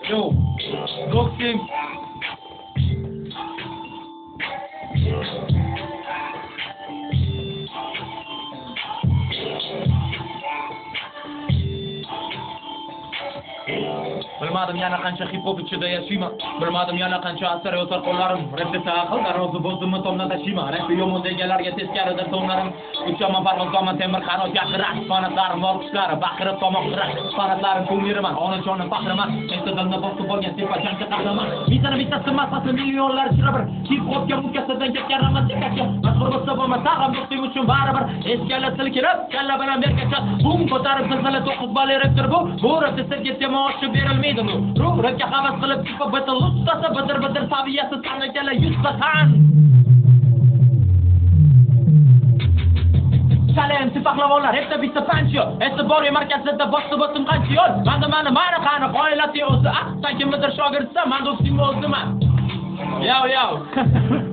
Yo, boxing. Bilmadim yana qancha hip-hop ichida yashayman. Bilmadim yana qancha asar yozar qo'llarim. Rapda taqil rozi bo'ldimmi tomdan tashiyman. Rap yomon deganlarga teskarida tomlarim. Uchaman parvozdaman temir qanot yaqiraq. Fanatlarim olqishlari baqirib tomoq qirar. Fanatlarim ko'ngiraman, onajonim faxriman. Intizomda bosib olgan tepa jangchi qahramon. Bitta masasi millionlar ichra bir hip-hopga mukkasidan ketgan romantikachi. Mashhur bo'lsa bo'lmasa ham do'stim uchun baribir. Eskalar silkirib, kalla bilan bergacha bum ko'tarib zilzila to'qib bali rektor bu. Bu rapda sizga temoshi berilmaydi. Rapga havas qilib chiqib bitil ustasi bidir saviyasi sanakala yuztasan. Salam pahlavonlar, hepsi bitta pancho. E'tiboriy markazida boshqa bosim qancha yo'l. Mani qani qoyilati o'zi. Sanki kimdir shogirdsan, men do'stim o'ziman. Yo.